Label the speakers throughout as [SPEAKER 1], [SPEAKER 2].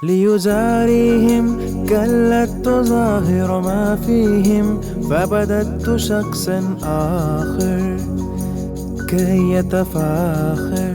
[SPEAKER 1] ليزاريهم كلت تظاهر ما فيهم فبدت شخصا آخر كي يتفاخر۔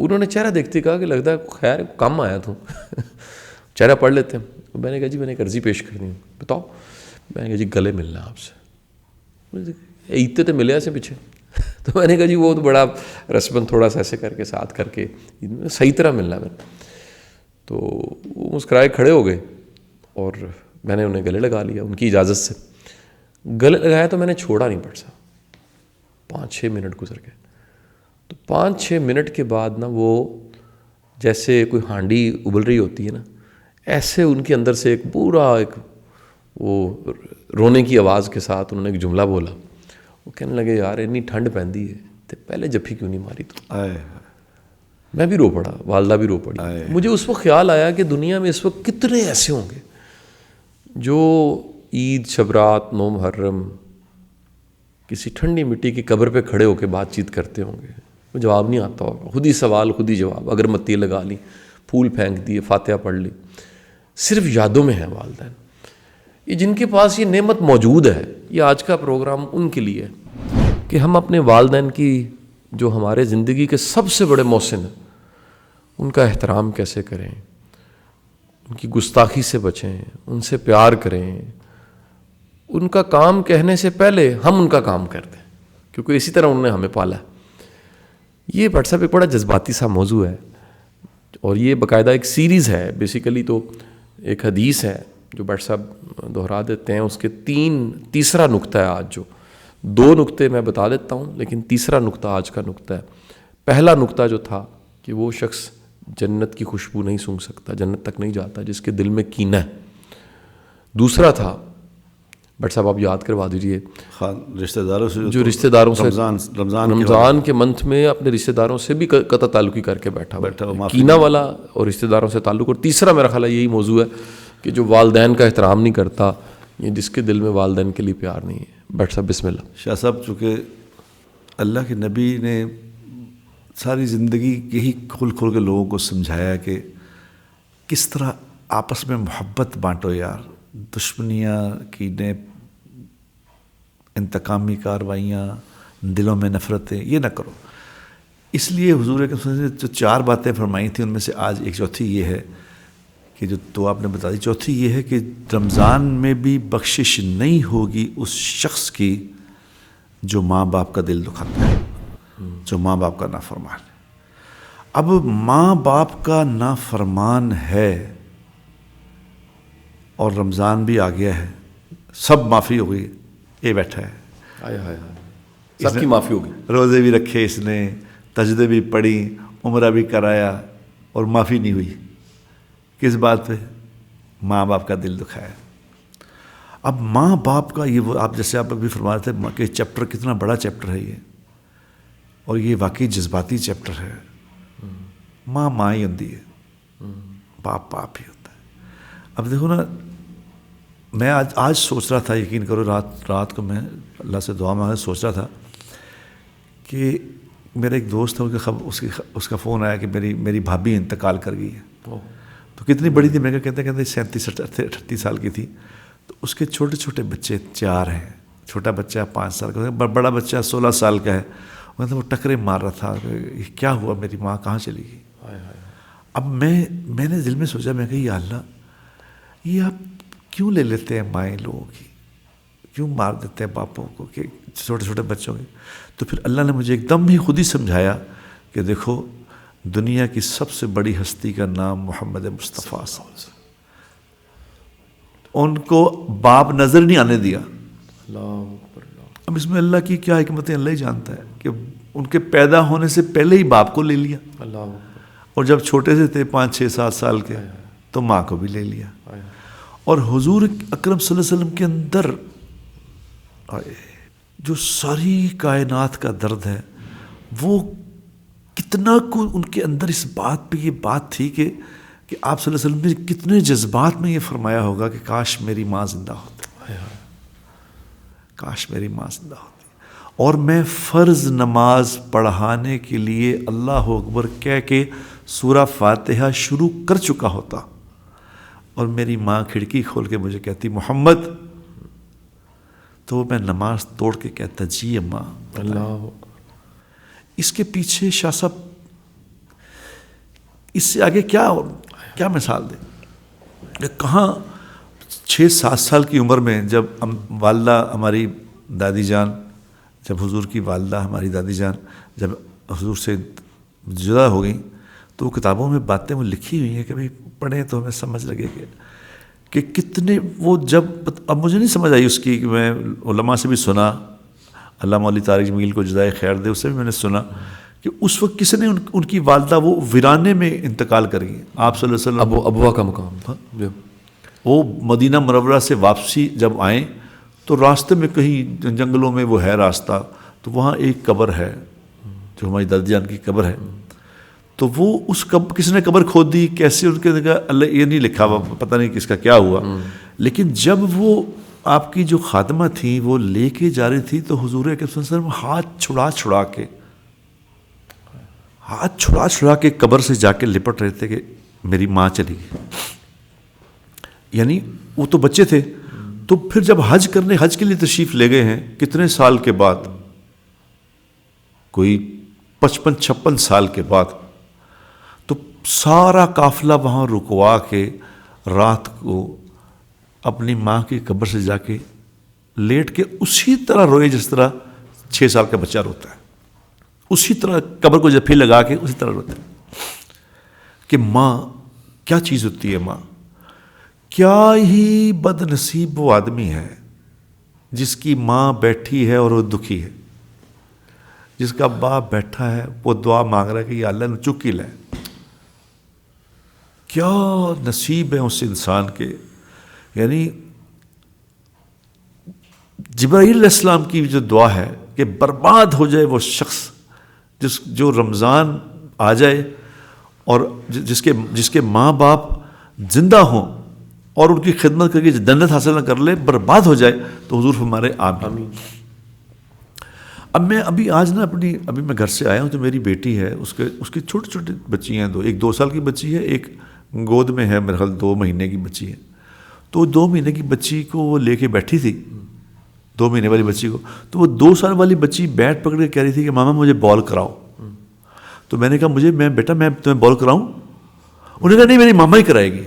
[SPEAKER 2] انہوں نے چہرہ دیکھتے کہا کہ لگتا ہے خیر کم آیا تو چہرہ پڑھ لیتے ہیں. میں نے کہا جی میں نے ایک عرضی پیش کرنی ہے. بتاؤ. میں نے کہا جی گلے ملنا آپ سے. عیدتے تو ملے ایسے پیچھے. تو میں نے کہا جی وہ تو بڑا رسمن تھوڑا سا ایسے کر کے ساتھ کر کے صحیح طرح ملنا ہے. تو وہ مسکرائے کھڑے ہو گئے اور میں نے انہیں گلے لگا لیا ان کی اجازت سے. گلے لگایا تو میں نے چھوڑا نہیں پڑ سا. 5-6 منٹ گزر گئے. تو 5-6 منٹ کے بعد نا وہ جیسے کوئی ہانڈی ابل رہی ہوتی ہے نا, ایسے ان کے اندر سے ایک پورا ایک وہ رونے کی آواز کے ساتھ انہوں نے ایک جملہ بولا. وہ کہنے لگے یار اتنی ٹھنڈ پہندی ہے تو پہلے جفی کیوں نہیں ماری تو. میں بھی رو پڑا, والدہ بھی رو پڑی. مجھے اس وقت خیال آیا کہ دنیا میں اس وقت کتنے ایسے ہوں گے جو عید, شب رات, 9 محرم کسی ٹھنڈی مٹی کی قبر پہ کھڑے ہو کے بات چیت کرتے ہوں گے. وہ جواب نہیں آتا ہوگا, خود ہی سوال خود ہی جواب, اگربتی لگا لی, پھول پھینک دیے, فاتحہ پڑھ لی, صرف یادوں میں ہیں والدین. یہ جن کے پاس یہ نعمت موجود ہے, یہ آج کا پروگرام ان کے لیے ہے کہ ہم اپنے والدین کی جو ہمارے زندگی کے سب سے بڑے محسن ہیں ان کا احترام کیسے کریں, ان کی گستاخی سے بچیں, ان سے پیار کریں, ان کا کام کہنے سے پہلے ہم ان کا کام کر دیں, کیونکہ اسی طرح انہوں نے ہمیں پالا ہے. یہ بٹ صاحب ایک بڑا جذباتی سا موضوع ہے اور یہ باقاعدہ ایک سیریز ہے. بیسیکلی تو ایک حدیث ہے جو بٹ صاحب دہرا دیتے ہیں, اس کے تیسرا نقطہ ہے آج. جو 2 نقطے میں بتا دیتا ہوں لیکن تیسرا نقطہ آج کا نقطہ ہے. پہلا نقطہ جو تھا کہ وہ شخص جنت کی خوشبو نہیں سونگھ سکتا, جنت تک نہیں جاتا جس کے دل میں کینہ ہے. دوسرا تھا بٹ صاحب آپ یاد کروا دیجئے,
[SPEAKER 3] رشتہ داروں سے
[SPEAKER 2] جو رشتہ داروں سے
[SPEAKER 3] رمضان
[SPEAKER 2] کے منتھ میں اپنے رشتہ داروں سے بھی قطع تعلقی کر کے بیٹھا کینہ والا اور رشتہ داروں سے تعلق. اور تیسرا میرا خیال ہے یہی موضوع ہے کہ جو والدین کا احترام نہیں کرتا, یہ جس کے دل میں والدین کے لیے پیار نہیں ہے. بٹ صاحب بسم اللہ.
[SPEAKER 3] شاہ صاحب چونکہ اللہ کے نبی نے ساری زندگی یہی کھل کھل کے لوگوں کو سمجھایا کہ کس طرح آپس میں محبت بانٹو یار, دشمنیاں, کینے, انتقامی کاروائیاں, دلوں میں نفرتیں, یہ نہ کرو. اس لیے حضور اکرم صلی اللہ علیہ وسلم نے جو 4 باتیں فرمائی تھیں ان میں سے آج ایک چوتھی یہ ہے کہ جو تو آپ نے بتا دی. چوتھی یہ ہے کہ رمضان میں بھی بخشش نہیں ہوگی اس شخص کی جو ماں باپ کا دل دکھاتا ہے, جو ماں باپ کا نافرمان ہے. اب ماں باپ کا نافرمان ہے اور رمضان بھی آ گیا ہے, سب معافی ہو گئی, یہ بیٹھا ہے,
[SPEAKER 2] سب کی معافی ہوگی,
[SPEAKER 3] روزے بھی رکھے اس نے, تجدے بھی پڑھی, عمرہ بھی کرایا اور معافی نہیں ہوئی. کس بات پہ؟ ماں باپ کا دل دکھایا. اب ماں باپ کا یہ وہ آپ جیسے آپ ابھی فرما رہے تھے کہ چیپٹر کتنا بڑا چیپٹر ہے یہ, اور یہ واقعی جذباتی چیپٹر ہے. ماں ہی ہوتی ہے, باپ ہی ہوتا ہے. اب دیکھو نا, میں آج سوچ رہا تھا, یقین کرو رات کو میں اللہ سے دعا مانگے سوچ رہا تھا کہ میرا ایک دوست ہے, اس کا فون آیا کہ میری بھابھی انتقال کر گئی ہے. تو کتنی بڑی تھی, میں کہتے 37-38 سال کی تھی. تو اس کے چھوٹے چھوٹے بچے 4 ہیں. چھوٹا بچہ 5 سال کا, بڑا بچہ 16 سال کا ہے. وہ ٹکرے مار رہا تھا کہ کیا ہوا, میری ماں کہاں چلی گئی. اب میں نے دل میں سوچا, میں کہ یا اللہ, یہ آپ کیوں لے لیتے ہیں مائیں لوگوں کی, کیوں مار دیتے ہیں باپوں کو کہ چھوٹے چھوٹے بچوں کی. تو پھر اللہ نے مجھے ایک دم ہی خود ہی سمجھایا کہ دیکھو دنیا کی سب سے بڑی ہستی کا نام محمد مصطفیٰ صلی اللہ علیہ وسلم, ان کو باپ نظر نہیں آنے دیا. اب اس میں اللہ کی کیا حکمتیں اللہ ہی جانتا ہے کہ ان کے پیدا ہونے سے پہلے ہی باپ کو لے لیا, اور جب چھوٹے سے تھے 5-6-7 سال کے تو ماں کو بھی لے لیا. اور حضور اکرم صلی اللہ علیہ وسلم کے اندر جو ساری کائنات کا درد ہے, وہ کتنا کو ان کے اندر اس بات پہ یہ بات تھی کہ آپ صلی اللہ علیہ وسلم نے کتنے جذبات میں یہ فرمایا ہوگا کہ کاش میری ماں زندہ ہوتی, کاش میری ماں زندہ ہوتی, اور میں فرض نماز پڑھانے کے لیے اللہ اکبر کہہ کے سورہ فاتحہ شروع کر چکا ہوتا, اور میری ماں کھڑکی کھول کے مجھے کہتی محمد, تو میں نماز توڑ کے کہتا جی اماں. اللہ, اس کے پیچھے شاہ صاحب اس سے آگے کیا مثال دیں کہ کہاں 6-7 سال کی عمر میں جب والدہ ہماری دادی جان، جب حضور کی والدہ ہماری دادی جان جب حضور سے جدا ہو گئیں تو وہ کتابوں میں باتیں وہ لکھی ہوئی ہیں کہ بھائی پڑھیں تو ہمیں سمجھ لگے کہ کتنے وہ جب، اب مجھے نہیں سمجھ آئی اس کی، کہ میں علماء سے بھی سنا، علامہ علی طارق جمیل کو جزائے خیر دے، اس سے بھی میں نے سنا کہ اس وقت کس نے ان کی والدہ وہ ویرانے میں انتقال کر گئی. آپ صلی اللہ علیہ وسلم
[SPEAKER 2] ابوا کا مقام تھا.
[SPEAKER 3] وہ مدینہ منورہ سے واپسی جب آئیں تو راستے میں کہیں جنگلوں میں وہ ہے راستہ، تو وہاں ایک قبر ہے جو ہماری دادی جان کی قبر ہے. تو وہ اس کس نے قبر کھود دی، کیسے، ان کے اللہ یہ نہیں لکھا ہوا، پتہ نہیں کس کا کیا ہوا. لیکن جب وہ آپ کی جو خادمہ تھیں وہ لے کے جا رہی تھی تو حضور اکرم صلی اللہ علیہ وسلم ہاتھ چھڑا کے قبر سے جا کے لپٹ رہے تھے کہ میری ماں چلی گئی. یعنی وہ تو بچے تھے. تو پھر جب حج کے لیے تشریف لے گئے ہیں کتنے سال کے بعد، کوئی 55-56 سال کے بعد، تو سارا قافلہ وہاں رکوا کے رات کو اپنی ماں کی قبر سے جا کے لیٹ کے اسی طرح روئے جس طرح 6 سال کا بچہ روتا ہے. اسی طرح قبر کو جب پھر لگا کے اسی طرح روتا ہے کہ ماں کیا چیز ہوتی ہے. ماں کیا ہی بد نصیب وہ آدمی ہے جس کی ماں بیٹھی ہے اور وہ دکھی ہے، جس کا باپ بیٹھا ہے وہ دعا مانگ رہا ہے کہ یا اللہ نے چکی لے. کیا نصیب ہے اس انسان کے. یعنی جبرائیل علیہ السلام کی جو دعا ہے کہ برباد ہو جائے وہ شخص جو رمضان آ جائے اور جس کے ماں باپ زندہ ہوں اور ان کی خدمت کر کے جنت حاصل نہ کر لے، برباد ہو جائے. تو حضور ہمارے آمین. اب میں ابھی میں گھر سے آیا ہوں تو میری بیٹی ہے، اس کی چھوٹی چھوٹی بچی ہیں، ایک 2 سال کی بچی ہے، ایک گود میں ہے میرے خیال 2 مہینے کی بچی ہے. تو 2 مہینے کی بچی کو وہ لے کے بیٹھی تھی، 2 مہینے والی بچی کو. تو وہ 2 سال والی بچی بیٹ پکڑ کے کہہ رہی تھی کہ ماما مجھے بال کراؤ. تو میں نے کہا بیٹا میں تمہیں بال کراؤں؟ انہوں نے کہا نہیں میری ماما ہی کرائے گی.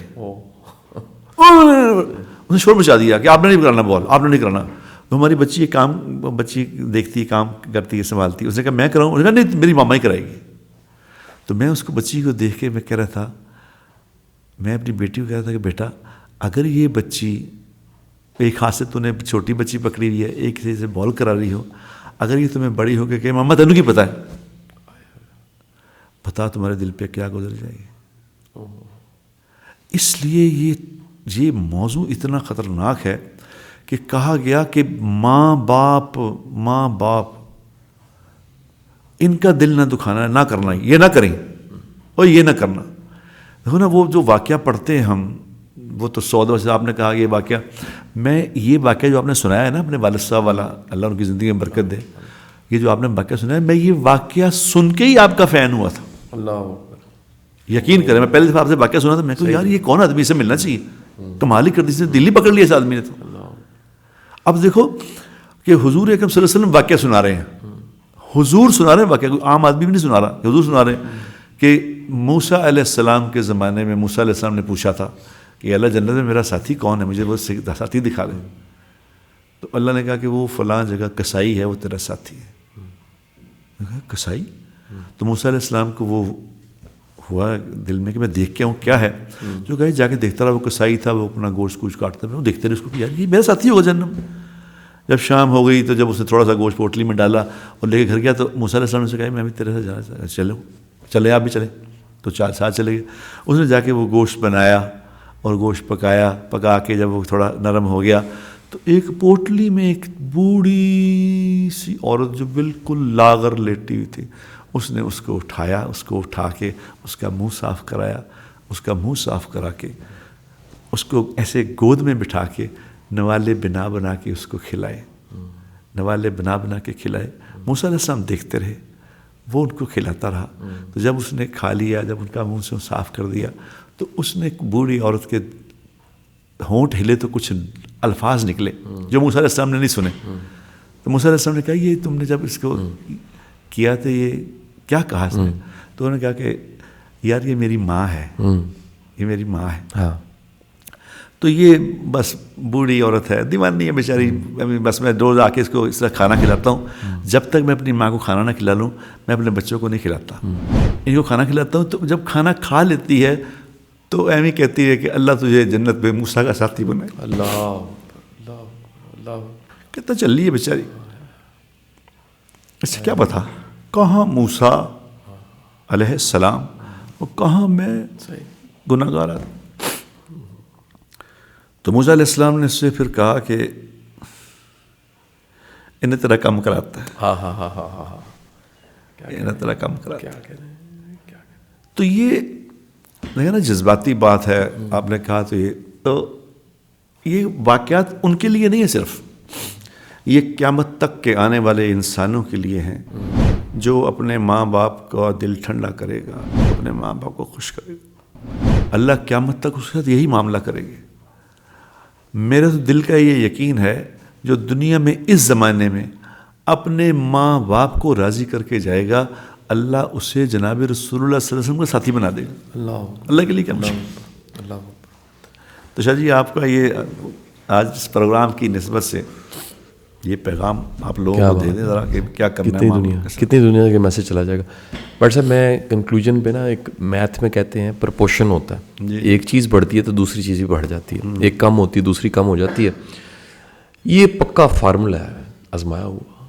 [SPEAKER 3] انہوں نے شور مچا دیا کہ آپ نے نہیں کرانا بال، آپ نے نہیں کرانا. تو ہماری بچی دیکھتی، کام کرتی ہے، سنبھالتی ہے. اس نے کہا میں کراؤں؟ انہوں نے کہا نہیں میری ماما ہی کرائے گی. تو میں اس کو بچی کو دیکھ کے میں کہہ رہا تھا، میں اپنی بیٹی کو کہہ رہا تھا کہ بیٹا اگر یہ بچی ایک ہاتھ سے تو نے چھوٹی بچی پکڑی ہوئی ہے، ایک سے بال کرا رہی ہو، اگر یہ تمہیں بڑی ہو کے کہ ماما تینوں کی پتہ ہے، بتا تمہارے دل پہ کیا گزر جائے گی. اس لیے یہ موضوع اتنا خطرناک ہے کہ کہا گیا کہ ماں باپ ان کا دل نہ دکھانا، نہ کرنا، یہ نہ کریں اور یہ نہ کرنا. دیکھو نا وہ جو واقعہ پڑھتے ہیں ہم، وہ تو 100 دفعہ سے آپ نے کہا یہ واقعہ، میں یہ واقعہ جو آپ نے سنایا ہے نا اپنے والد صاحب والا، اللہ ان کی زندگی میں برکت دے، یہ جو آپ نے واقعہ سنایا میں یہ واقعہ سن کے ہی آپ کا فین ہوا تھا.
[SPEAKER 2] اللہ
[SPEAKER 3] یقین کریں، میں پہلے دفعہ آپ سے واقعہ سنا تھا، میں کہا یار یہ کون آدمی، اسے ملنا چاہیے. کمال ہی کر دی، دل ہی پکڑ لیا اس آدمی نے. تو اب دیکھو کہ حضور اکرم صلی اللہ علیہ وسلم واقعہ سنا رہے ہیں، حضور سنا رہے ہیں واقعہ، کوئی عام آدمی بھی نہیں سنا رہا، حضور سنا رہے ہیں کہ موسیٰ علیہ السلام کے زمانے میں موسیٰ علیہ السلام نے پوچھا تھا کہ اللہ جنت میں میرا ساتھی کون ہے، مجھے وہ ساتھی دکھا دیں. تو اللہ نے کہا کہ وہ فلاں جگہ کسائی ہے، وہ تیرا ساتھی ہے. کسائی؟ تو موسیٰ علیہ السلام کو وہ ہوا دل میں کہ میں دیکھ کے آؤں کیا ہے. جو گئے جا کے دیکھتا رہا، وہ کسائی تھا، وہ اپنا گوشت کچھ کاٹتا تھا، وہ دیکھتے رہے اس کو کہ یار یہ میرا ساتھی ہوگا جنم. جب شام ہو گئی تو جب اس نے تھوڑا سا گوشت پوٹلی میں ڈالا اور لے کے گھر گیا تو موسیٰ علیہ السلام نے کہا میں بھی تیرے سے جانا، چلے آپ بھی چلیں. تو 4 ساتھ چلے گئے. اس نے جا کے وہ گوشت بنایا اور گوشت پکا کے جب وہ تھوڑا نرم ہو گیا تو ایک پوٹلی میں ایک بوڑھی سی عورت جو بالکل لاغر لیٹی ہوئی تھی، اس نے اس کو اٹھایا، اس کو اٹھا کے اس کا منہ صاف کرایا، اس کا منہ صاف کرا کے اس کو ایسے گود میں بٹھا کے نوالے بنا کے اس کو کھلائے، نوالے بنا کے کھلائے. موسیٰ علیہ السلام دیکھتے رہے، وہ ان کو کھلاتا رہا. تو جب اس نے کھا لیا، جب ان کا منہ سے صاف کر دیا تو اس نے بوڑھی عورت کے ہونٹ ہلے تو کچھ الفاظ نکلے جو موسیٰ علیہ السلام نے نہیں سنے. تو موسیٰ علیہ السلام نے کہا یہ تم نے جب اس کو کیا تو یہ کیا کہا اس نے؟ تو انہوں نے کہا کہ یار یہ میری ماں ہے, یہ میری ماں ہے.
[SPEAKER 2] ہاں
[SPEAKER 3] تو یہ بس بوڑھی عورت ہے, دیوانی ہے بیچاری, بس میں روز آ کے اس کو اس طرح کھانا کھلاتا ہوں. جب تک میں اپنی ماں کو کھانا نہ کھلا لوں میں اپنے بچوں کو نہیں کھلاتا. ان کو کھانا کھلاتا ہوں تو جب کھانا کھا لیتی ہے تو ایویں کہتی ہے کہ اللہ تجھے جنت میں موسیٰ کا ساتھی بنائے.
[SPEAKER 2] اللہ اللہ اللہ.
[SPEAKER 3] کتنا چل رہی ہے بیچاری, اس سے کیا پتا کہاں موسیٰ علیہ السلام اور کہاں میں گناہ گار آدمی. تو موسیٰ علیہ السلام نے اس سے پھر کہا کہ انہیں تیرا کم کراتا ہے.
[SPEAKER 2] ہاں ہاں ہاں ہاں ہاں ہاں.
[SPEAKER 3] انہیں تیرا کم کراتا
[SPEAKER 2] کیا
[SPEAKER 3] ہے.
[SPEAKER 2] کہہ رہے ہیں, کیا کہہ رہے ہیں.
[SPEAKER 3] تو یہ دیکھیں نا جذباتی بات ہے آپ نے کہا. تو یہ واقعات ان کے لیے نہیں ہے صرف, یہ قیامت تک کے آنے والے انسانوں کے لیے ہیں جو اپنے ماں باپ کا دل ٹھنڈا کرے گا, اپنے ماں باپ کو خوش کرے گا. اللہ قیامت تک اس کے ساتھ یہی معاملہ کرے گے. میرے تو دل کا یہ یقین ہے جو دنیا میں اس زمانے میں اپنے ماں باپ کو راضی کر کے جائے گا, اللہ اسے جناب رسول اللہ صلی اللہ علیہ وسلم کا ساتھی بنا دے گا. اللہ کے لیے کیا مشکل.
[SPEAKER 2] اللہ.
[SPEAKER 3] تو شاہ جی آپ کا یہ آج اس پروگرام کی نسبت سے یہ پیغام آپ لوگوں کو دے دیں ذرا کہ کیا کرنا ہے.
[SPEAKER 2] کتنی دنیا کا میسج چلا جائے گا. بٹ صاحب میں کنکلوژن پہ نا, ایک میتھ میں کہتے ہیں پرپورشن ہوتا ہے, ایک چیز بڑھتی ہے تو دوسری چیز بھی بڑھ جاتی ہے, ایک کم ہوتی ہے دوسری کم ہو جاتی ہے. یہ پکا فارمولہ ہے آزمایا ہوا.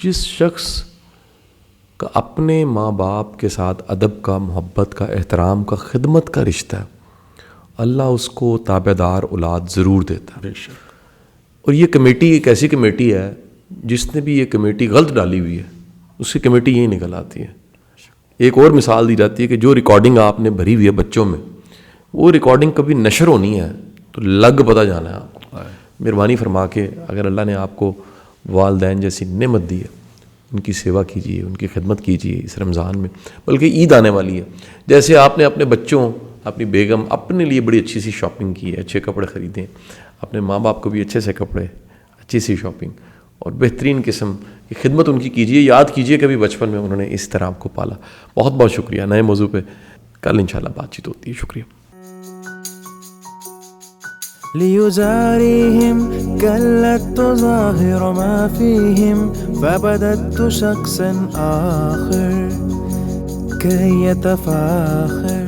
[SPEAKER 2] جس شخص کا اپنے ماں باپ کے ساتھ ادب کا, محبت کا, احترام کا, خدمت کا رشتہ ہے, اللہ اس کو تابع دار اولاد ضرور دیتا ہے. اور یہ کمیٹی ایک ایسی کمیٹی ہے جس نے بھی یہ کمیٹی غلط ڈالی ہوئی ہے اس کی کمیٹی یہی نکل آتی ہے. ایک اور مثال دی جاتی ہے کہ جو ریکارڈنگ آپ نے بھری ہوئی ہے بچوں میں, وہ ریکارڈنگ کبھی نشر ہونی ہے تو لگ پتہ جانا ہے آپ کو. مہربانی فرما کے اگر اللہ نے آپ کو والدین جیسی نعمت دی ہے, ان کی سیوا کیجیے, ان کی خدمت کیجیے اس رمضان میں. بلکہ عید آنے والی ہے, جیسے آپ نے اپنے بچوں, اپنی بیگم, اپنے لیے بڑی اچھی سی شاپنگ کی ہے, اچھے کپڑے خریدیں, اپنے ماں باپ کو بھی اچھے سے کپڑے, اچھی سی شاپنگ اور بہترین قسم کی خدمت ان کی کیجیے. یاد کیجیے کبھی بچپن میں انہوں نے اس طرح آپ کو پالا. بہت بہت شکریہ. نئے موضوع پہ کل انشاءاللہ بات چیت ہوتی ہے. شکریہ.
[SPEAKER 1] ليزاريهم كلت ظاهر ما فيهم فبدت شخصا آخر كي يتفاخر